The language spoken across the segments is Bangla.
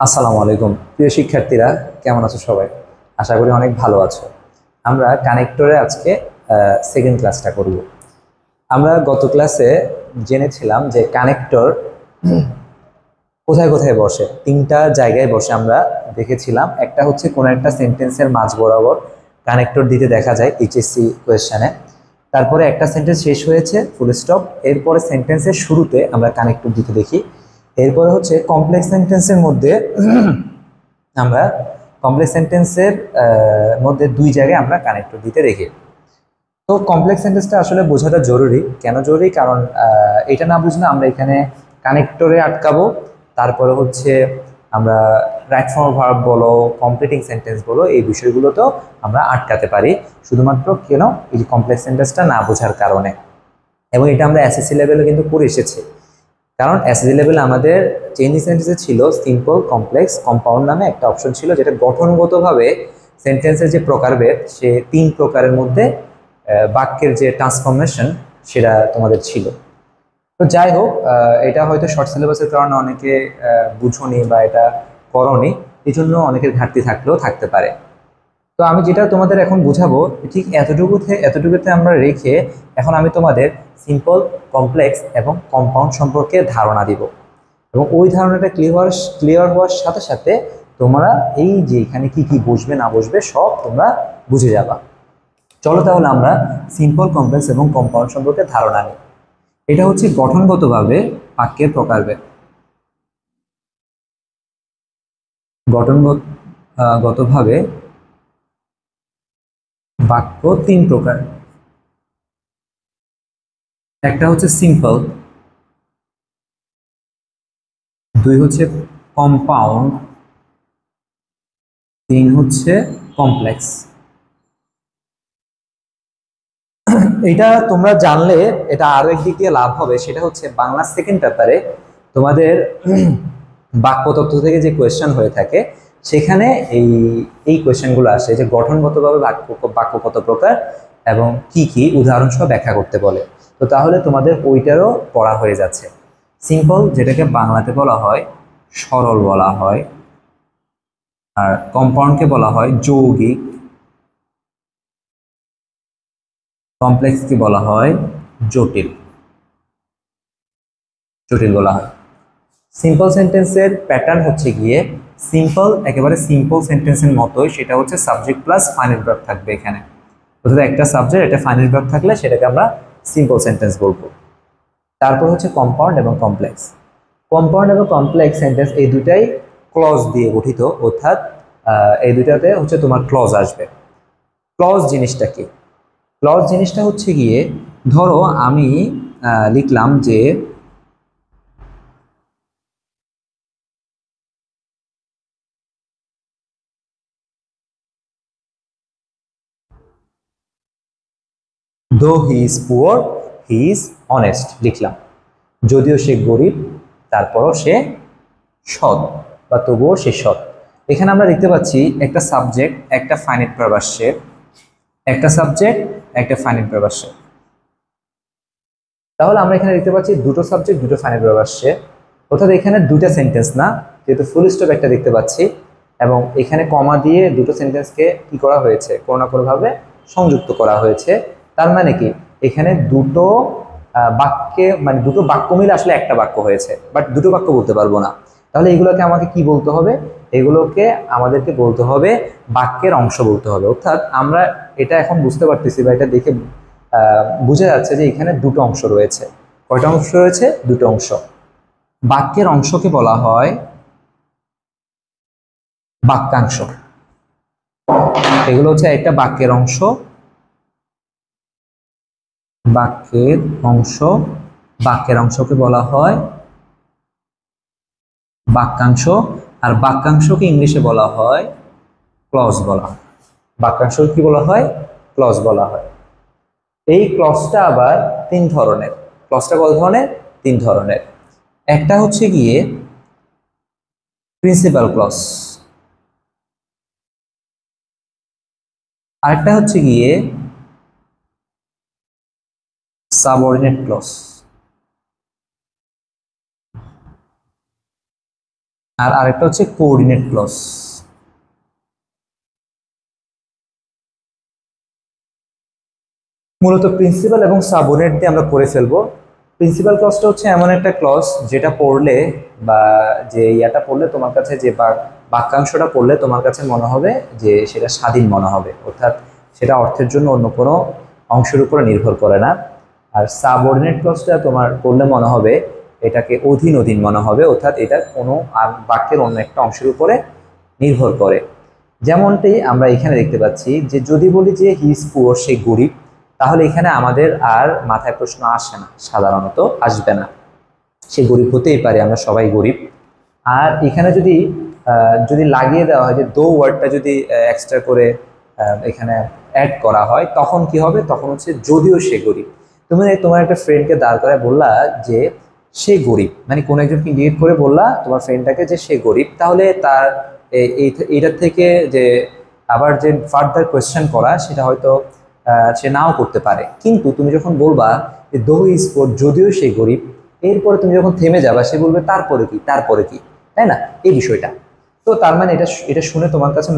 আসসালামু আলাইকুম প্রিয় শিক্ষার্থীরা, কেমন আছো সবাই? আশা করি অনেক ভালো আছো। আমরা কানেক্টরে আজকে সেকেন্ড ক্লাসটা করব। আমরা গত ক্লাসে জেনেছিলাম যে কানেক্টর কোথায় কোথায় বসে। তিনটা জায়গায় বসে আমরা দেখেছিলাম। একটা হচ্ছে কোনো একটা সেন্টেন্সের মাঝ বরাবর কানেক্টর দিতে দেখা যায় এইচএসসি কোয়েশ্চেনে। তারপরে একটা সেন্টেন্স শেষ হয়েছে ফুল স্টপ, এরপরে সেন্টেন্সের শুরুতে আমরা কানেক্টর দিতে দেখি। এরপরে হচ্ছে কমপ্লেক্স সেন্টেন্সের মধ্যে আমরা কমপ্লেক্স সেন্টেন্সের মধ্যে দুই জায়গায় আমরা কানেক্টর দিতে দেখি। তো কমপ্লেক্স সেন্টেন্সটা আসলে বোঝাটা জরুরি। কেন জরুরি? কারণ এটা না বুঝলে আমরা এখানে কানেক্টরে আটকাবো। তারপরে হচ্ছে আমরা রাইট ফর্ম ভার্ব বলো, কমপ্লিটিং সেন্টেন্স বলো, এই বিষয়গুলোতেও আমরা আটকাতে পারি, শুধুমাত্র কেন এই কমপ্লেক্স সেন্টেন্সটা না বোঝার কারণে। এবং এটা আমরা এসএসসি লেভেলে কিন্তু পড়ে এসেছি। কারণ এসএসসি লেভেলে আমাদের চেঞ্জিং সেন্টেন্সে ছিল সিম্পল, কমপ্লেক্স, কম্পাউন্ড নামে একটা অপশন ছিল, যেটা গঠনগতভাবে সেন্টেন্সের যে প্রকারভেদ সে তিন প্রকারের মধ্যে বাক্যের যে ট্রান্সফরমেশন সেটা তোমাদের ছিল। তো যাই হোক, এটা হয়তো শর্ট সিলেবাসের কারণে অনেকে বুঝোনি বা এটা করনি, এই জন্য অনেকের ঘাটতি থাকলেও থাকতে পারে। তো আমি যেটা তোমাদের এখন বুঝাবো ঠিক এতটুকুতে আমরা রেখে এখন আমি তোমাদের সিম্পল, কমপ্লেক্স এবং কম্পাউন্ড সম্পর্কে ধারণা দিব। এবং ওই ধারণাটা ক্লিয়ার হওয়ার সাথে সাথে তোমরা এই যে এখানে কি কি বসবে না বসবে সব তোমরা বুঝে যাবা। চলো তাহলে আমরা সিম্পল, কমপ্লেক্স এবং কম্পাউন্ড সম্পর্কে ধারণা নিই। এটা হচ্ছে গঠনগতভাবে বাক্যের প্রকারভেদ। গঠনগতভাবে বাক্য তিন প্রকার। একটা হচ্ছে সিম্পল, দুই হচ্ছে কম্পাউন্ড, তিন হচ্ছে কমপ্লেক্স। এটা তোমরা জানলে এটা আরো একদিক দিয়ে লাভ হবে, সেটা হচ্ছে বাংলা সেকেন্ড পেপারে তোমাদের বাক্যতত্ত্ব থেকে যে কোয়েশ্চেন হয়ে থাকে সেখানে এই এই কোয়েশ্চেনগুলো আসে যে গঠনগতভাবে বাক্য বাক্য কত প্রকার এবং কি কি উদাহরণ সহ ব্যাখ্যা করতে বলে। তো তাহলে তোমাদের ওইটারও পড়া হয়ে যাচ্ছে। সিম্পল, যেটাকে বাংলাতে বলা হয় সরল বলা হয়, আর কম্পাউন্ডকে বলা হয় যৌগিক, কমপ্লেক্সকে বলা হয় জটিল। জটিল বলা হয়। সিম্পল সেন্টেন্সের প্যাটার্ন হচ্ছে গিয়ে সিম্পল, একেবারে সিম্পল সেন্টেন্সের মতোই, সেটা হচ্ছে সাবজেক্ট প্লাস ফাইনাইট ভার্ব থাকবে এখানে। অর্থাৎ একটা সাবজেক্ট একটা ফাইনাইট ভার্ব থাকলে সেটাকে আমরা সিম্পল সেন্টেন্স বলবো। তারপর হচ্ছে কম্পাউন্ড এবং কমপ্লেক্স। কম্পাউন্ড এবং কমপ্লেক্স সেন্টেন্স এই দুটাই ক্লজ দিয়ে গঠিত, অর্থাৎ এই দুটাতে হচ্ছে তোমার ক্লজ আসবে। ক্লজ জিনিসটা কি? ক্লজ জিনিসটা হচ্ছে গিয়ে, ধরো আমি লিখলাম যে দো he is poor he is honest লিখলাম। যদিও সে গরিব তারপরও সে সৎ, বা তবুও সে সৎ। এখানে আমরা দেখতে পাচ্ছি একটা সাবজেক্ট একটা ফাইনাইট ভার্ব আসছে, একটা সাবজেক্ট একটা ফাইনাইট ভার্ব আসছে। তাহলে আমরা এখানে দেখতে পাচ্ছি দুটো সাবজেক্ট দুটো ফাইনাইট ভার্ব আসছে, অর্থাৎ এখানে দুইটা সেন্টেন্স না, যেহেতু ফুল স্টপ একটা দেখতে পাচ্ছি এবং এখানে কমা দিয়ে দুটো সেন্টেন্সকে কি করা হয়েছে, কোনো না কোনোভাবে সংযুক্ত করা হয়েছে। তার মানে কি এখানে দুটো বাক্যে মানে দুটো বাক্য মিলে আসলে একটা বাক্য হয়েছে, বাট দুটো বাক্য বলতে পারবো না। তাহলে এগুলোকে আমাকে কি বলতে হবে? এগুলোকে আমাদেরকে বলতে হবে বাক্যের অংশ বলতে হবে। অর্থাৎ আমরা এটা এখন বুঝতে পারতেছি বা এটা দেখে বোঝা যাচ্ছে যে এখানে দুটো অংশ রয়েছে। কয়টা অংশ রয়েছে? দুটো অংশ। বাক্যের অংশকে বলা হয় বাক্যাংশ। এগুলো হচ্ছে একটা বাক্যের অংশ, বাক্যের অংশ, বাক্যের অংশকে বলা হয় বাক্যাংশ। আর বাক্যাংশকে ইংলিশে বলা হয় ক্লজ বলা হয়। বাক্যাংশ কি বলা হয়? ক্লজ বলা হয়। এই ক্লজটা আবার তিন ধরনের। ক্লজটা কত ধরনের? তিন ধরনের। একটা হচ্ছে গিয়ে প্রিন্সিপাল ক্লজ, আরেকটা হচ্ছে গিয়ে সাবঅর্ডিনেট ক্লজ। আর আরেকটা হচ্ছে কোঅর্ডিনেট ক্লজ। মূলত প্রিন্সিপাল এবং সাবঅর্ডিনেট দিয়ে আমরা পড়ে ফেলবো। প্রিন্সিপাল ক্লজটা হচ্ছে এমন একটা ক্লজ যেটা পড়লে বা যে ইয়াটা পড়লে তোমার কাছে যে বাক্যাংশটা পড়লে তোমার কাছে মনে হবে যে সেটা স্বাধীন মনে হবে, অর্থাৎ সেটা অর্থের জন্য অন্য কোনো অংশের উপরে নির্ভর করে না। আর সাবঅর্ডিনেট ক্লজটা তোমার পড়লে মনে হবে এটাকে অধীন অধীন মনে হবে, অর্থাৎ এটা কোনো বাক্যের অন্য একটা অংশের উপরে নির্ভর করে। যেমনটি আমরা এখানে দেখতে পাচ্ছি যে যদি বলি যে হি ইজ পুয়ার, সে গরিব, তাহলে এখানে আমাদের আর মাথায় প্রশ্ন আসে না, সাধারণত আসবে না। সে গরিব হতেই পারে, আমরা সবাই গরিব। আর এখানে যদি যদি লাগিয়ে দেওয়া হয় যে দো ওয়ার্ডটা যদি এক্সট্রা করে এখানে অ্যাড করা হয়, তখন কি হবে? তখন হচ্ছে যদিও সে গরিব। তুমি তোমার একটা ফ্রেন্ডকে দাঁড় করায় বললা যে সে গরিব, মানে কোনো একজনকে ইন্ডিকেট করে বললা তোমার ফ্রেন্ডটাকে যে সে গরিব, তাহলে তার এইটার থেকে যে আবার যে ফার্দার কোয়েশ্চেন করা সেটা হয়তো সে নাও করতে পারে। কিন্তু তুমি যখন বলবা যে দো ইজ পোর, যদিও সে গরিব, এরপরে তুমি যখন থেমে যাবা সে বলবে তারপরে কি, তারপরে কি, তাই না? এই বিষয়টা। তো তার মানে এটা এটা শুনে তোমার কাছে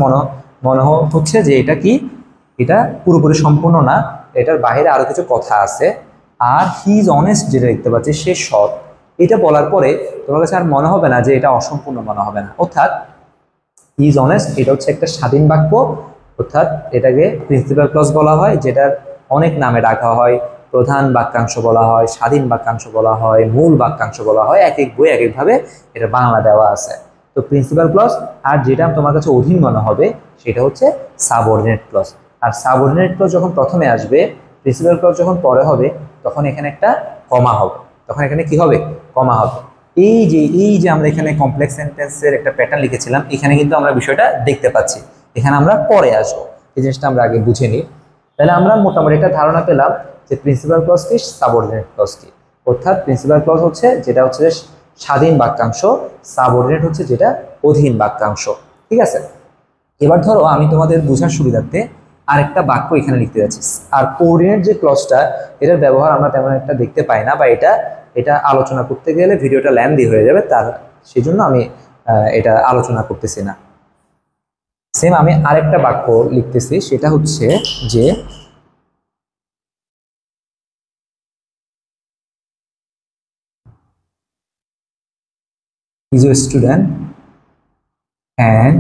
মনে হচ্ছে যে এটা কি, এটা পুরোপুরি সম্পূর্ণ না, এটার বাইরে আরো কিছু কথা আছে। আর হি ইজ অনেস্ট যেটা দেখতে পাচ্ছি, সে সৎ, এটা বলার পরে তোমার কাছে আর মনে হবে না যে এটা অসম্পূর্ণ মনে হবে না। অর্থাৎ হি ইজ অনেস্ট এটা হচ্ছে একটা স্বাধীন বাক্য, অর্থাৎ এটাকে প্রিন্সিপাল ক্লজ বলা হয়, যেটার অনেক নামে ডাকা হয়। প্রধান বাক্যাংশ বলা হয়, স্বাধীন বাক্যাংশ বলা হয়, মূল বাক্যাংশ বলা হয়, এক এক বই এক একভাবে এটা বাংলা দেওয়া আছে। তো প্রিন্সিপাল ক্লজ। আর যেটা তোমার কাছে অধীন মনে হবে সেটা হচ্ছে সাবঅর্ডিনেট ক্লজ। আর সাবঅর্ডিনেট ক্লজ যখন প্রথমে আসবে, প্রিন্সিপাল ক্লজ যখন পরে হবে, তখন এখানে একটা কমা হবে। তখন এখানে কি হবে? কমা হবে। এই যে আমরা এখানে কমপ্লেক্স সেন্টেন্সের একটা প্যাটার্ন লিখেছিলাম, এখানে কিন্তু আমরা বিষয়টা দেখতে পাচ্ছি। এখানে আমরা পরে আসবো, এই জিনিসটা আমরা আগে বুঝে নিই। তাহলে আমরা মোটামুটি একটা ধারণা পেলাম যে প্রিন্সিপাল ক্লজ কি, সাবঅর্ডিনেট ক্লজ কি। অর্থাৎ প্রিন্সিপাল ক্লজ হচ্ছে যেটা হচ্ছে স্বাধীন বাক্যাংশ, সাবঅর্ডিনেট হচ্ছে যেটা অধীন বাক্যাংশ। ঠিক আছে? এবার ধরো আমি তোমাদের বোঝার সুবিধার্থে আরেকটা বাক্য এখানে লিখতে যাচ্ছি। আর কোঅর্ডিনেট যে ক্লজটা, এটার ব্যবহার আমরা তেমন একটা দেখতে পাই না, বা এটা আলোচনা করতে গেলে ভিডিওটা লেন্দি হয়ে যাবে, সেই জন্য আমি এটা আলোচনা করতেছি না। সেম আমি আরেকটা বাক্য লিখতেছি, সেটা হচ্ছে যে is a student and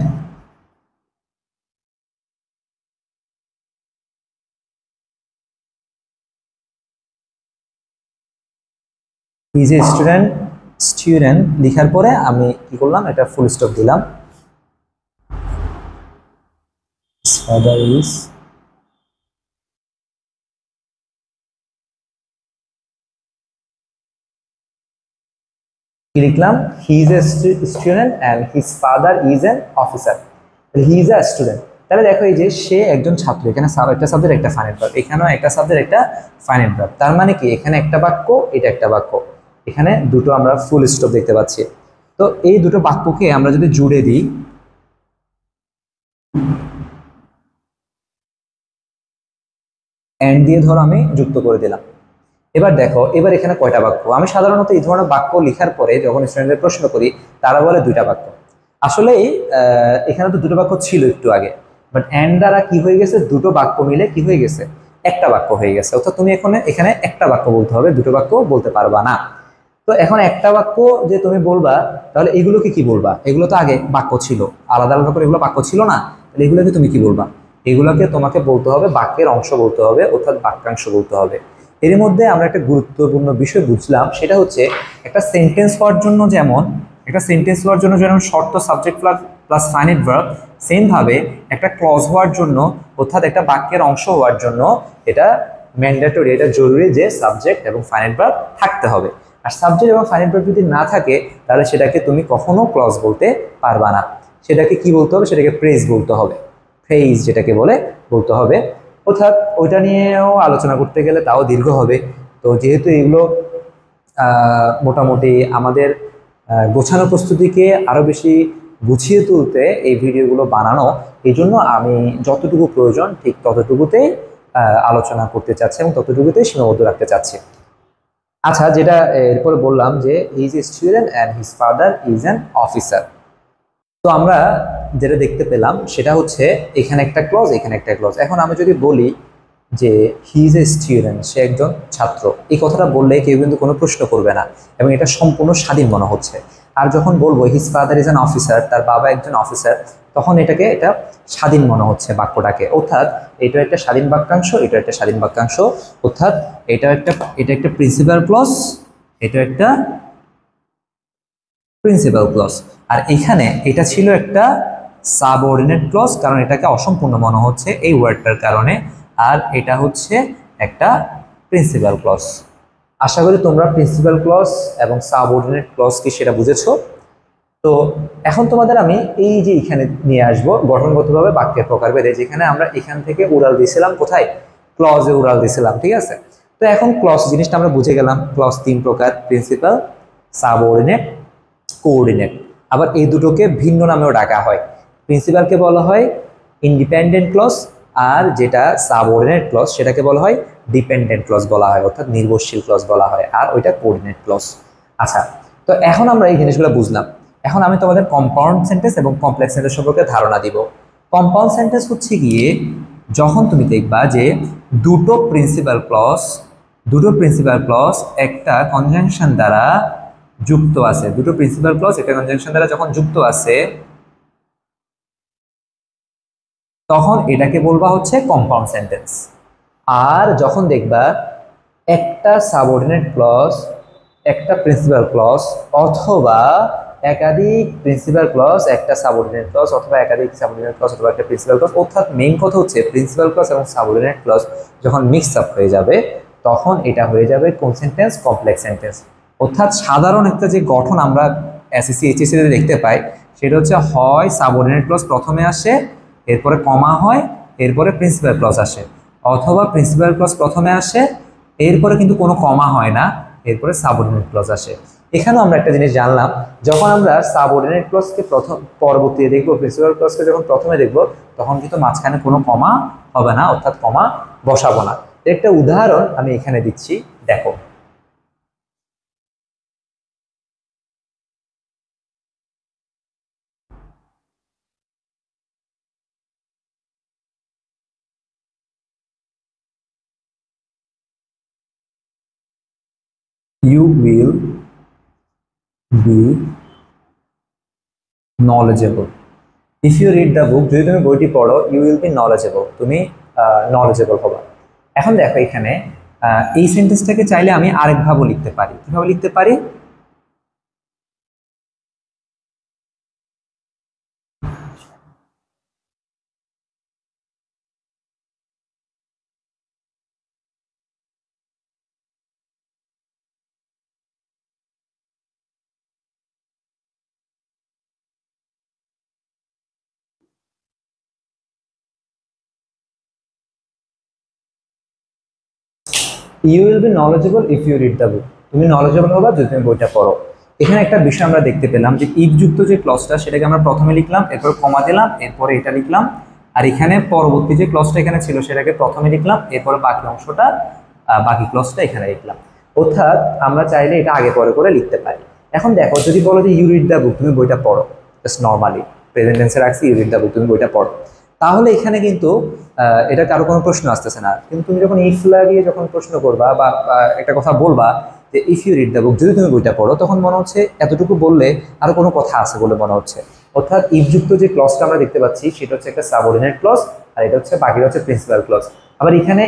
is a student লেখার পরে আমি কি করলাম, এটা ফুল স্টপ দিলাম। Father is কি লিখলাম? He is a student and his father is an officer. He is a student. তাহলে দেখো এই যে সে একজন ছাত্র, এখানে একটা শব্দের একটা ফাইনাইট ভার্ব, এখানেও একটা শব্দের একটা ফাইনাইট ভার্ব। তার মানে কি এখানে একটা বাক্য, এটা একটা বাক্য, এখানে দুটো আমরা ফুল স্টপ দেখতে পাচ্ছি। তো এই দুটো বাক্যকে আমরা যদি জুড়ে দিই, এন্ড দিয়ে ধরো আমি যুক্ত করে দিলাম। এবার দেখো, এবার এখানে কয়টা বাক্য? আমি সাধারণত এই ধরনের বাক্য লেখার পরে যখন স্টুডেন্টদের প্রশ্ন করি, তারা বলে দুইটা বাক্য। আসলে এখানে তো দুটো বাক্য ছিল একটু আগে, বাট এন্ড দ্বারা কি হয়ে গেছে, দুটো বাক্য মিলে কি হয়ে গেছে, একটা বাক্য হয়ে গেছে। অর্থাৎ তুমি এখানে একটা বাক্য বলতে হবে, দুটো বাক্য বলতে পারবা না। তো এখন একটা বাক্য যে তুমি বলবা, তাহলে এগুলোকে কি বলবা? এগুলো তো আগে বাক্য ছিল, আলাদা আলাদা করে এগুলো বাক্য ছিল না, তাহলে এগুলোকে তুমি কি বলবা? এগুলোকে তোমাকে বলতে হবে বাক্যের অংশ বলতে হবে, অর্থাৎ বাক্যাংশ বলতে হবে। এর মধ্যে আমরা একটা গুরুত্বপূর্ণ বিষয় বুঝলাম, সেটা হচ্ছে একটা সেন্টেন্স হওয়ার জন্য যেমন শর্ত subject plus finite verb, same ভাবে একটা ক্লজ হওয়ার জন্য, অর্থাৎ একটা বাক্যের অংশ হওয়ার জন্য এটা ম্যান্ডেটরি, এটা জরুরি যে সাবজেক্ট এবং ফাইনাইট ভার্ব থাকতে হবে। আর সাবজেক্ট এবং ফাইনাইট ভার্ব যদি না থাকে, তাহলে সেটাকে তুমি কখনো ক্লজ বলতে পারবা না। সেটাকে কি বলতে হবে? সেটাকে ফ্রেজ বলতে হবে, ফ্রেজ যেটাকে বলতে হবে। অর্থাৎ ওইটা নিয়েও আলোচনা করতে গেলে তাও দীর্ঘ হবে। তো যেহেতু এগুলো মোটামুটি আমাদের গোছানো প্রস্তুতিকে আরো বেশি গুছিয়ে তুলতে এই ভিডিওগুলো বানানো, এই জন্য আমি যতটুকু প্রয়োজন ঠিক ততটুকুতেই আলোচনা করতে চাচ্ছি এবং ততটুকুতেই সীমাবদ্ধ রাখতে চাচ্ছি। আচ্ছা, যেটা এরপরে বললাম যে he is a student and his father is an officer. তো আমরা যেটা দেখতে পেলাম সেটা হচ্ছে এখানে একটা ক্লজ, এখানে একটা ক্লজ। এখন আমি যদি বলি যে হি ইজ এ স্টুডেন্ট, সে একজন ছাত্র, এই কথাটা বললে কেউ কিন্তু কোনো প্রশ্ন করবে না এবং এটা সম্পূর্ণ স্বাধীন মনে হচ্ছে। আর যখন বলবো his father is an officer, তার বাবা একজন অফিসার, তখন এটা স্বাধীন মনে হচ্ছে বাক্যটাকে। অর্থাৎ এটা একটা স্বাধীন বাক্যাংশ, এটা একটা স্বাধীন বাক্যাংশ। অর্থাৎ এটা একটা প্রিন্সিপাল ক্লজ, এটা একটা প্রিন্সিপাল ক্লজ। আর এখানে এটা ছিল একটা সাবঅর্ডিনেট ক্লজ, কারণ এটাকে অসম্পূর্ণ মনে হচ্ছে এই ওয়ার্ডটার কারণে। আর এটা হচ্ছে একটা প্রিন্সিপাল ক্লজ। আশা করি তোমরা প্রিন্সিপাল ক্লজ এবং সাবঅর্ডিনেট ক্লজ কি সেটা বুঝেছো। তো এখন তোমাদের আমি এই যে এখানে নিয়ে আসবো গঠনগতভাবে বাক্যের প্রকারভেদে, যেখানে আমরা এখান থেকে উড়াল দিয়েছিলাম কোথায়, ক্লজে উড়াল দিয়েছিলাম, ঠিক আছে। তো এখন ক্লজ জিনিসটা আমরা বুঝে গেলাম, ক্লজ তিন প্রকার, প্রিন্সিপাল, সাবঅর্ডিনেট, কোঅর্ডিনেট। আবার এই দুটোকে ভিন্ন নামেও ডাকা হয়। প্রিন্সিপালকে বলা হয় ইন্ডিপেন্ডেন্ট ক্লজ, আর যেটা সাবঅর্ডিনেট ক্লজ সেটাকে বলা হয় ডিপেন্ডেন্ট ক্লজ বলা হয়, অর্থাৎ নির্ভরশীল ক্লজ বলা হয়, আর ওইটা কোঅর্ডিনেট ক্লজ। আচ্ছা, তো এখন আমরা এই জিনিসগুলো বুঝলাম। এখন আমি তোমাদের কম্পাউন্ড সেন্টেন্স এবং কমপ্লেক্স সেন্টেন্স সম্পর্কে ধারণা দিব। কম্পাউন্ড সেন্টেন্স হচ্ছে গিয়ে যখন তুমি দেখবা যে দুটো প্রিন্সিপাল ক্লজ একটা কনজাংশন দ্বারা যুক্ত আছে, দুটো প্রিন্সিপাল ক্লজ একটা কনজাংশন দ্বারা যখন যুক্ত আছে, তখন এটাকে বলবা হচ্ছে কম্পাউন্ড সেন্টেন্স। আর যখন দেখবা একটা সাবঅর্ডিনেট ক্লজ, একটা প্রিন্সিপাল ক্লজ, অথবা একাধিক প্রিন্সিপাল ক্লজ, একটা সাবঅর্ডিনেট ক্লজ, অথবা একাধিক সাবঅর্ডিনেট ক্লজ, অথবা একটা প্রিন্সিপাল ক্লজ, অর্থাৎ মেইন কথা হচ্ছে প্রিন্সিপাল ক্লজ এবং সাবঅর্ডিনেট ক্লজ যখন মিক্স আপ হয়ে যাবে, তখন এটা হয়ে যাবে কোন সেন্টেন্স, কমপ্লেক্স সেন্টেন্স। অর্থাৎ সাধারণ একটা যে গঠন আমরা এসএসসি এইচএসসি তে দেখতে পাই, সেটা হচ্ছে হয় সাবঅর্ডিনেট ক্লজ প্রথমে আসে, এরপরে কমা হয়, এরপরে প্রিন্সিপাল ক্লজ আসে, অথবা প্রিন্সিপাল ক্লজ প্রথমে আসে, এরপরে কিন্তু কোনো কমা হয় না, এরপরে সাবঅর্ডিনেট ক্লজ আসে। এখানেও আমরা একটা জিনিস জানলাম, যখন আমরা সাবঅর্ডিনেট ক্লজকে পরবর্তীতে দেখবো, প্রিন্সিপাল ক্লজকে যখন প্রথমে দেখবো, তখন কিন্তু মাঝখানে কোনো কমা হবে না, অর্থাৎ কমা বসাবো না। একটা উদাহরণ আমি এখানে দিচ্ছি, দেখো। You will be knowledgeable if you read the book, যদি তুমি বইটি পড়ো, you will be knowledgeable, তুমি knowledgeable হবা। এখন দেখো এখানে এই সেন্টেন্সটাকে চাইলে আমি আরেকভাবে লিখতে পারি। কিভাবে লিখতে পারি? You will be knowledgeable if you read the book, তুমি নলেজেবল হবা যদি তুমি বইটা পড়ো। এখানে একটা বিষয় আমরা দেখতে পেলাম যে ইফ যুক্ত যে ক্লজটা, সেটাকে আমরা প্রথমে লিখলাম, এরপর কমা দিলাম, এরপরে এটা লিখলাম। আর এখানে পরবর্তী যে ক্লজটা এখানে ছিল, সেটাকে প্রথমে লিখলাম, এরপরে বাকি অংশটা, বাকি ক্লজটা এখানে লিখলাম। অর্থাৎ আমরা চাইলে এটা আগে পরে করে লিখতে পারি। এখন দেখো, যদি বলো যে ইউ রিড দ্য বুক, তুমি বইটা পড়ো, জাস্ট নর্মালি প্রেজেন্ট টেন্সে রাখছি, ইউ রিড দ্য বুক, তুমি বইটা পড়ো, তাহলে এখানে কিন্তু এটা কারো কোনো প্রশ্ন আসতেছে না। কিন্তু তুমি যখন ইফ লাগিয়ে যখন প্রশ্ন করবা বা একটা কথা বলবা যে if you read the book, যদি তুমি বইটা পড়ো, তখন মনে হচ্ছে এতটুকু বললে আরো কোনো কথা আছে বলে মনে হচ্ছে। অর্থাৎ ইফ যুক্ত যে ক্লজটা আমরা দেখতে পাচ্ছি, সেটা হচ্ছে একটা সাবঅর্ডিনেট ক্লজ, আর এটা হচ্ছে বাকিটা হচ্ছে প্রিন্সিপাল ক্লজ। আবার এখানে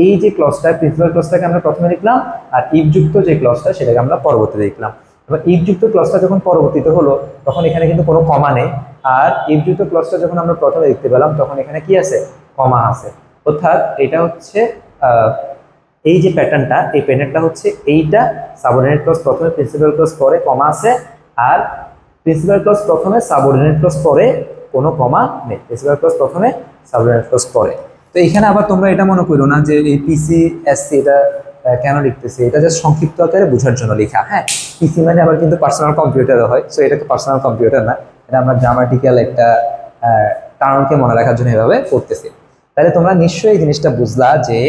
এই যে ক্লজটা, প্রিন্সিপাল ক্লজটাকে আমরা প্রথমে লিখলাম, আর ইফ যুক্ত যে ক্লজটা সেটাকে আমরা পরবর্তীতে লিখলাম। এবার ইফ যুক্ত ক্লজটা যখন পরবর্তীতে হলো, তখন এখানে কিন্তু কোনো কমা নেই। আর ইফ যুক্ত ক্লজটা যখন আমরা প্রথমে দেখতে পেলাম, তখন এখানে কি আছে, কমা আছে। অর্থাৎ এটা হচ্ছে এই যে প্যাটার্নটা, এই প্যাটার্নটা হচ্ছে এইটা, সাবঅর্ডিনেট ক্লজ প্রথমে, প্রিন্সিপাল ক্লজ পরে, কমা আছে। আর প্রিন্সিপাল ক্লজ প্রথমে, সাবঅর্ডিনেট ক্লজ পরে, কোনো কমা নেই। প্রিন্সিপাল ক্লজ প্রথমে, সাবঅর্ডিনেট ক্লজ পরে। তো এখানে আবার তোমরা এটা মনে করো না যে এই পিসি এসসি এটা কেন লিখতেছি, এটা জাস্ট সংক্ষিপ্ত আকারে বোঝার জন্য লেখা। হ্যাঁ, পিসি মানে আবার কিন্তু পার্সোনাল কম্পিউটারও হয়, সো এটা তো পার্সোনাল কম্পিউটার না, এটা আমরা গ্রামাটিক্যাল একটা কারণকে মনে রাখার জন্য এভাবে করতেছি। তাহলে তোমরা নিশ্চয়ই এই জিনিসটা বুঝলা যে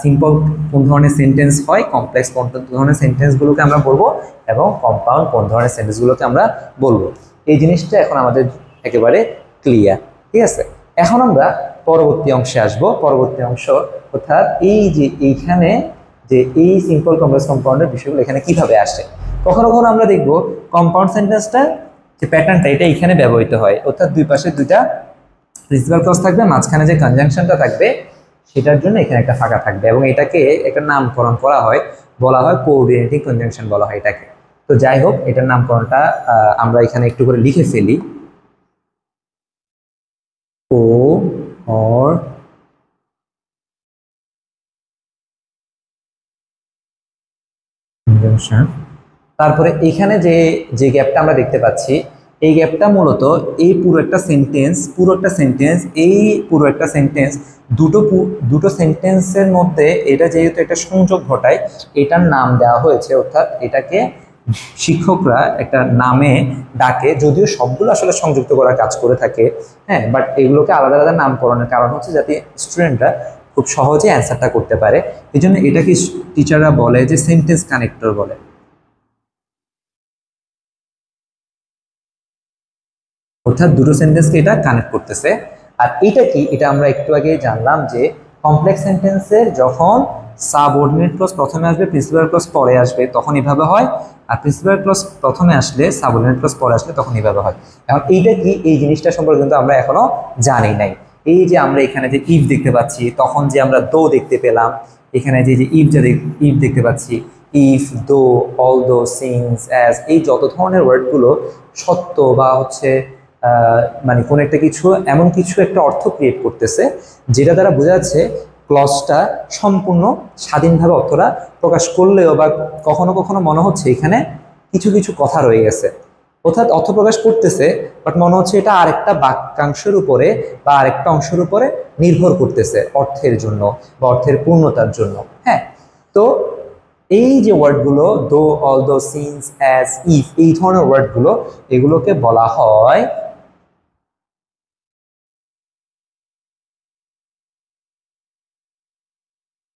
সিম্পল কোন ধরনের সেন্টেন্স হয়, কমপ্লেক্স কোন ধরনের সেন্টেন্সগুলোকে আমরা বলবো, এবং কম্পাউন্ড কোন ধরনের সেন্টেন্সগুলোকে আমরা বলবো। এই জিনিসটা এখন আমাদের একেবারে ক্লিয়ার। ঠিক আছে, এখন আমরা পরবর্তী অংশে আসব। পরবর্তী অংশ অর্থাৎ এই যে এইখানে যে এই সিম্পল কমপ্লেক্স কম্পাউন্ডের বিষয়গুলো এখানে কিভাবে আসে। কখনো কখনো আমরা দেখব কম্পাউন্ড সেন্টেন্সটা যে প্যাটার্নটা এটা এখানে ব্যবহৃত হয়, অর্থাৎ দুই পাশে দুইটা প্রিন্সিপাল ক্লজ থাকবে, মাঝখানে যে কনজাংশনটা থাকবে সেটার জন্য এখানে একটা ফাঁকা থাকবে এবং এটাকে একটা নামকরণ করা হয়, বলা হয় কোঅর্ডিনেটিং কনজাংশন বলা হয় এটাকে। তো যাই হোক, এটার নামকরণটা আমরা এখানে একটু করে লিখে ফেলি। ও অর কনজাংশন। তারপরে এখানে যে যে গ্যাপটা আমরা দেখতে পাচ্ছি, এই গ্যাপটা মূলত এই পুরো একটা সেন্টেন্স দুটো সেন্টেন্সের মধ্যে এটা যেহেতু একটা সংযোগ ঘটায়, এটার নাম দেওয়া হয়েছে, অর্থাৎ এটাকে শিক্ষকরা একটা নামে ডাকে, যদিও সবগুলো আসলে সংযুক্ত করার কাজ করে থাকে। হ্যাঁ, বাট এগুলোকে আলাদা আলাদা নামকরণের কারণ হচ্ছে যাতে স্টুডেন্টরা খুব সহজে অ্যান্সারটা করতে পারে। এই জন্য এটাকে টিচাররা বলে যে সেন্টেন্স কানেক্টর বলে। অর্থাৎ দুটো সেন্টেন্সকে এটা কানেক্ট করতেছে। আর এটা কি, এটা আমরা একটু আগে জানলাম যে কমপ্লেক্স সেন্টেন্সের যখন সাবঅর্ডিনেট ক্লজ প্রথমে আসবে, প্রিন্সিপাল ক্লজ পরে আসবে, তখন এভাবে হয়। আর প্রিন্সিপাল ক্লজ প্রথমে আসলে, সাবঅর্ডিনেট ক্লজ পরে আসলে তখন এভাবে হয়। এখন এইটা কি, এই জিনিসটা সম্পর্কে কিন্তু আমরা এখনো জানি নাই। এই যে আমরা এখানে যে ইফ দেখতে পাচ্ছি, তখন যে আমরা দো দেখতে পেলাম, এখানে যে ইফ দেখতে পাচ্ছি, ইফ, দো, অল দো, সিন্স, অ্যাজ, এই যত ধরনের ওয়ার্ডগুলো সত্য বা হচ্ছে মানে কোন একটা কিছু, এমন কিছু একটা অর্থ ক্রিয়েট করতেছে যেটা দ্বারা বোঝা যাচ্ছে ক্লজটা সম্পূর্ণ স্বাধীনভাবে অর্থটা প্রকাশ করলেও বা কখনো কখনো মনে হচ্ছে এখানে কিছু কিছু কথা রয়ে গেছে, অর্থাৎ অর্থ প্রকাশ করতেছে বাট মনে হচ্ছে এটা আরেকটা বাক্যাংশের উপরে বা আরেকটা অংশের উপরে নির্ভর করতেছে অর্থের জন্য বা অর্থের পূর্ণতার জন্য। হ্যাঁ, তো এই যে ওয়ার্ডগুলো দো, অল দো, সিন্স, অ্যাজ, ইফ, এই ধরনের ওয়ার্ডগুলো, এগুলোকে বলা হয়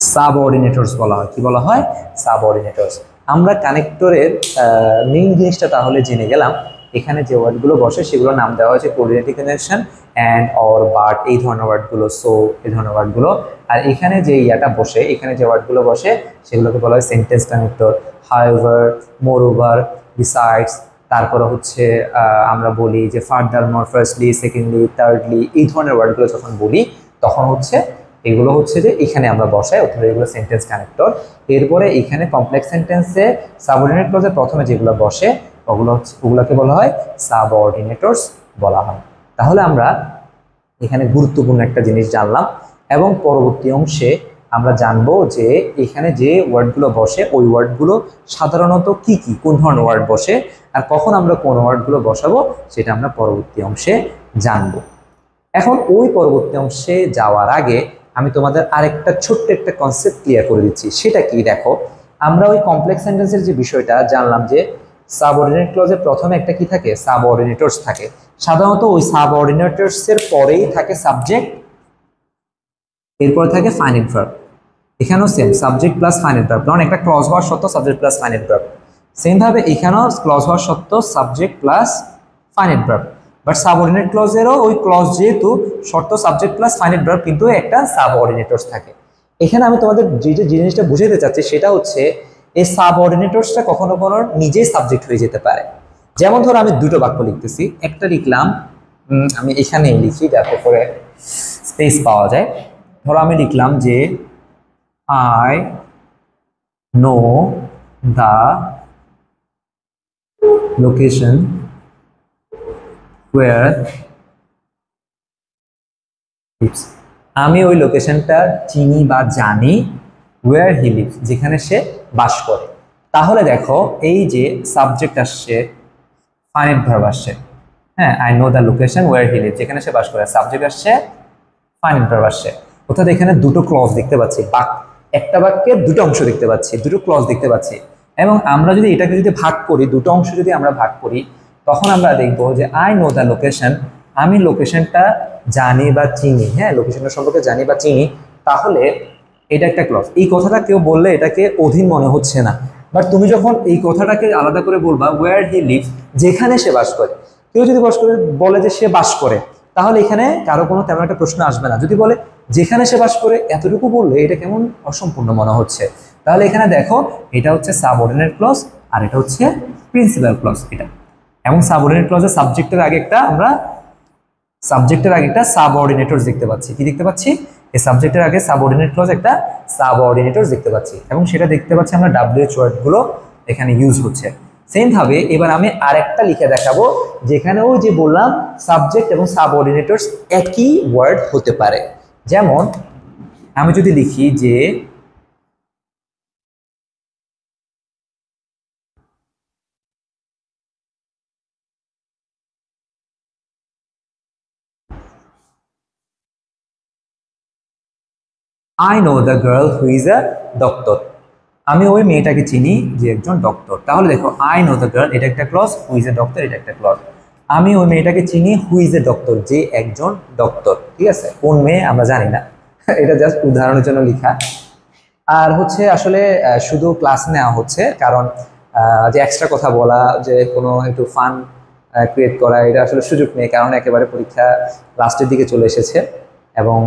সাবঅর্ডিনেটরস বলা হয়। কি বলা হয়? সাবঅর্ডিনেটরস। আমরা কানেক্টরের মেইন জিনিসটা তাহলে জেনে গেলাম। এখানে যে ওয়ার্ডগুলো বসে সেগুলো নাম দেওয়া হয়েছে coordinating connection, and, or, but, এই ধরনের ওয়ার্ডগুলো, সো, এই ধরনের ওয়ার্ডগুলো। আর এখানে যে ইয়াটা বসে, এখানে যে ওয়ার্ডগুলো বসে সেগুলোকে বলা হয় sentence connector. However, moreover, besides, তারপরে হচ্ছে আমরা বলি যে ফার্দারমোর, ফার্স্টলি, সেকেন্ডলি, থার্ডলি, এই ধরনের ওয়ার্ডগুলো যখন বলি তখন হচ্ছে এগুলো হচ্ছে যে এখানে আমরা বসাই, অর্থাৎ এগুলো সেন্টেন্স কানেক্টর। এরপরে এখানে কমপ্লেক্স সেন্টেন্সে সাবঅর্ডিনেট ক্লজের প্রথমে যেগুলো বসে ওগুলোকে বলা হয় সাবঅর্ডিনেটরস বলা হয়। তাহলে আমরা এখানে গুরুত্বপূর্ণ একটা জিনিস জানলাম এবং পরবর্তী অংশে আমরা জানবো যে এখানে যে ওয়ার্ডগুলো বসে ওই ওয়ার্ডগুলো সাধারণত কি কি, কোন ধরনের ওয়ার্ড বসে আর কখন আমরা কোন ওয়ার্ডগুলো বসাবো সেটা আমরা পরবর্তী অংশে জানবো। এখন ওই পরবর্তী অংশে যাওয়ার আগে আমি তোমাদের আরেকটা ছোট্ট একটা কনসেপ্ট ক্লিয়ার করে দিচ্ছি। সেটা কি, দেখো, আমরা ওই কমপ্লেক্স সেন্টেন্সের যে বিষয়টা জানলাম যে সাবঅর্ডিনেট ক্লজের প্রথমে একটা কি থাকে, সাবঅর্ডিনেটরস থাকে। সাধারণত ওই সাবঅর্ডিনেটরসের পরেই থাকে সাবজেক্ট, এরপরে থাকে ফাইনাইট ভার্ব। এখানেও same, subject plus finite verb, কারণ একটা ক্লজ হওয়ার সত্ত্বেও সাবজেক্ট প্লাস ফাইনাইট ভার্ব। সেমভাবে এখানেও ক্লজ হওয়ার সত্ত্বেও subject plus finite verb. But subordinate ক্লজেরও ওই ক্লজ যেহেতু শর্ত সাবজেক্ট প্লাস ফাইনাইট ভার্ব, কিন্তু একটা সাবঅর্ডিনেটরস থাকে। এখানে আমি তোমাদের যে জিনিসটা বুঝাতে চাচ্ছি সেটা হচ্ছে এই সাবঅর্ডিনেটরসটা কখনো কখনো নিজেই সাবজেক্ট হয়ে যেতে পারে। যেমন ধরো আমি দুটো বাক্য লিখতেছি, একটা লিখলাম, আমি এখানেই লিখি যাতে করে স্পেস পাওয়া যায়। ধরো আমি লিখলাম যে I know the location where lives, আমি ওই লোকেশনটা চিনি বা জানি, where he lives, যেখানে সে বাস করে। তাহলে দেখো এই যে সাবজেক্ট আসছে, ফাইনাইট ভার্ব আসছে, হ্যাঁ, I know the location where he lives, যেখানে সে বাস করে, সাবজেক্ট আসছে, ফাইনাইট ভার্ব আসছে। অর্থাৎ এখানে দুটো ক্লজ দেখতে পাচ্ছি, একটা বাক্যের দুটো অংশ দেখতে পাচ্ছি, দুটো ক্লজ দেখতে পাচ্ছি। এবং আমরা যদি এটাকে যদি ভাগ করি, দুটো অংশ যদি আমরা ভাগ করি, তখন আমরা দেখবো যে আই নো দ্য লোকেশন, আমি লোকেশনটা জানি বা চিনি, হ্যাঁ, লোকেশনটা সম্পর্কে জানি বা চিনি। তাহলে এটা একটা ক্লজ। এই কথাটা কেউ বললে এটাকে অধীন মনে হচ্ছে না, বাট তুমি যখন এই কথাটাকে আলাদা করে বলবা ওয়্যার হি লিভস, যেখানে সে বাস করে, কেউ যদি বলে যে সে বাস করে, তাহলে এখানে কারো কোনো তেমন একটা প্রশ্ন আসবে না। যদি বলে যেখানে সে বাস করে, এতটুকু বললে এটা কেমন অসম্পূর্ণ মনে হচ্ছে। তাহলে এখানে দেখো এটা হচ্ছে সাবঅর্ডিনেট ক্লজ আর এটা হচ্ছে প্রিন্সিপাল ক্লজ এটা। এবং সাবঅর্ডিনেট ক্লজের সাবজেক্টের আগে একটা সাবঅর্ডিনেটরস দেখতে পাচ্ছি। কি দেখতে পাচ্ছি? এই সাবজেক্টের আগে সাবঅর্ডিনেট ক্লজ একটা সাবঅর্ডিনেটরস দেখতে পাচ্ছি, এবং সেটা দেখতে পাচ্ছি আমরা WH ওয়ার্ডগুলো এখানে ইউজ হচ্ছে। সেম ভাবে এবার আমি আরেকটা লিখে দেখাবো, যেখানেও যে বললাম সাবজেক্ট এবং সাবঅর্ডিনেটরস একই ওয়ার্ড হতে পারে। যেমন আমি যদি লিখি যে I know the girl who is a doctor, আমি ওই মেয়েটাকে চিনি যে একজন ডক্টর। তাহলে দেখো আই নো দ্য গার্ল এটা একটা clause, who is a doctor এটা একটা ক্লজ। আমি ওই মেয়েটাকে চিনি হু ইজ এ ডক্টর, যে একজন ডক্টর। ঠিক আছে, কোন মেয়ে আমরা জানি না, এটা জাস্ট উদাহরণের জন্য লেখা। আর হচ্ছে আসলে শুধু ক্লাস নেওয়া হচ্ছে, কারণ যে এক্সট্রা কথা বলা, যে কোনো একটু ফান ক্রিয়েট করা, এটা আসলে সুযোগ নেই, কারণ একেবারে পরীক্ষা লাস্টের দিকে চলে এসেছে এবং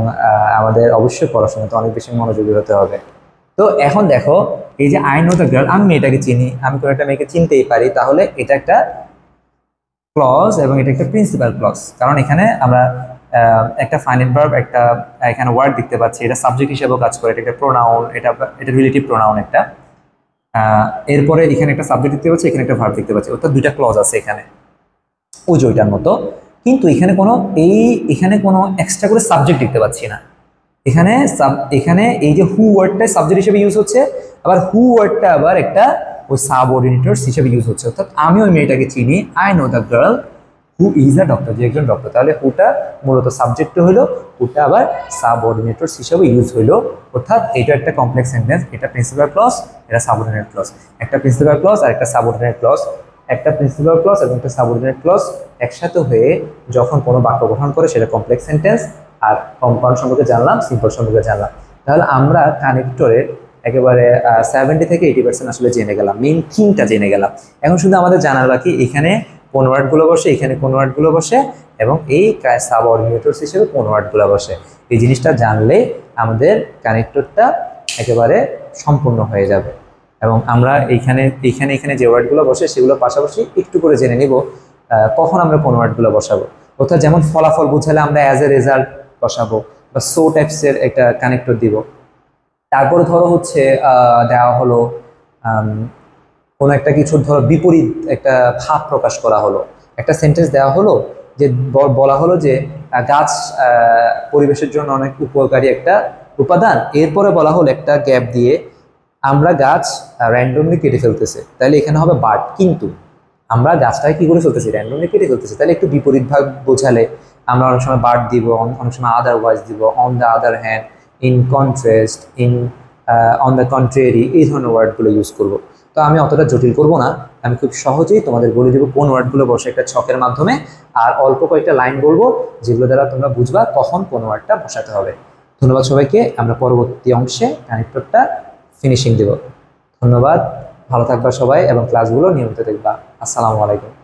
আমাদের অবশ্যই পড়াশোনাতে অনেক বেশি মনোযোগী হতে হবে। তো এখন দেখো এই যে আই নো দ্য গার্ল, আমি মেয়েটাকে চিনি, আমি কোনো একটা মেয়েকে চিনতেই পারি, তাহলে এটা একটা ক্লজ এবং এটা একটা প্রিন্সিপাল ক্লজ। কারণ এখানে আমরা একটা ফাইনাইট ভার্ব, একটা এখানে ওয়ার্ড দেখতে পাচ্ছি, এটা সাবজেক্ট হিসেবেও কাজ করে, এটা একটা প্রোনাউন, এটা রিলেটিভ প্রোনাউন একটা। এরপরে এখানে একটা সাবজেক্ট দেখতে পাচ্ছি, এখানে একটা ভার্ব দেখতে পাচ্ছি, অর্থাৎ দুইটা ক্লজ আছে এখানে ওই জয়টার মতো। কিন্তু এখানে কোনো এক্সট্রা করে সাবজেক্ট দেখতে পাচ্ছি না। এখানে এই যে হু ওয়ার্ডটা সাবজেক্ট হিসেবে ইউজ হচ্ছে, আবার হু ওয়ার্ডটা আবার একটা ওই সাবঅর্ডিনেটরস হিসেবে ইউজ হচ্ছে। অর্থাৎ আমি ওই মেয়েটাকে চিনি, I know the girl who is a doctor, যে একজন ডক্টর। তাহলে হুটা মূলত সাবজেক্ট হইলো, হুটা আবার সাবঅর্ডিনেটরস হিসেবে ইউজ হইলো। অর্থাৎ এটা একটা কমপ্লেক্স সেন্টেন্স, এটা প্রিন্সিপাল ক্লজ, এটা সাবঅর্ডিনেট ক্লজ। একটা প্রিন্সিপাল ক্লজ আর একটা সাবঅর্ডিনেট ক্লজ, একটা প্রিন্সিপাল ক্লজ এবং একটা সাবঅর্ডিনেট ক্লজ একসাথে হয়ে যখন কোনো বাক্য গঠন করে সেটা কমপ্লেক্স সেন্টেন্স। আর কম্পাউন্ড সম্পর্কে জানলাম, সিম্পল সম্পর্কে জানলাম। তাহলে আমরা কানেক্টরের একেবারে 70 থেকে 80% আসলে জেনে গেলাম, মেইন থিমটা জেনে গেলাম। এখন শুধু আমাদের জানার বাকি এখানে কোন ওয়ার্ডগুলো বসে, এখানে কোন ওয়ার্ডগুলো বসে, এবং এই সাবঅর্ডিনেটরস হিসেবে কোন ওয়ার্ডগুলো বসে। এই জিনিসটা জানলে আমাদের কানেক্টরটা একেবারে সম্পূর্ণ হয়ে যাবে। এবং আমরা এখানে যে ওয়ার্ডগুলো বসে সেগুলো পাশাপাশি একটু করে জেনে নিব কখন আমরা কোন ওয়ার্ডগুলো বসাবো। অর্থাৎ যেমন ফলাফল বোঝালে আমরা অ্যাজ এ রেজাল্ট বসাবো, বা সো টাইপসের একটা কানেক্টর দিব। তারপরে ধরো হচ্ছে দেওয়া হলো কোনো একটা কিছুর ধরো বিপরীত একটা ভাব প্রকাশ করা হলো, একটা সেন্টেন্স দেওয়া হলো যে বলা হলো যে গাছ পরিবেশের জন্য অনেক উপকারী একটা উপাদান, এরপরে বলা হলো একটা গ্যাপ দিয়ে আমরা গাছ র্যান্ডমলি কেটে ফেলতেছে, তাহলে এখানে হবে বাট। কিন্তু আমরা গাছটাকে কি করে ফেলতেছি? র্যান্ডমলি কেটে ফেলতেছি। তাহলে একটু বিপরীত ভাগ বোঝালে আমরা অনেক সময় বাট দিব, অনেক সময় আদারওয়াইজ দিব, on the other hand, in contrast, on the contrary, এই ধরনের ওয়ার্ডগুলো ইউজ করব। তো আমি অতটা জটিল করব না, আমি খুব সহজেই তোমাদের বলে দেবো কোন ওয়ার্ডগুলো বসে একটা ছকের মাধ্যমে, আর অল্প কয়েকটা লাইন বলবো যেগুলো দ্বারা তোমরা বুঝবা কখন কোন ওয়ার্ডটা বসাতে হবে। ধন্যবাদ সবাইকে, আমরা পরবর্তী অংশে কানেক্টরটা ফিনিশিং দেব। ধন্যবাদ, ভালো থাকবা সবাই এবং ক্লাসগুলো নিয়মিত দেখবা। আসসালামু আলাইকুম।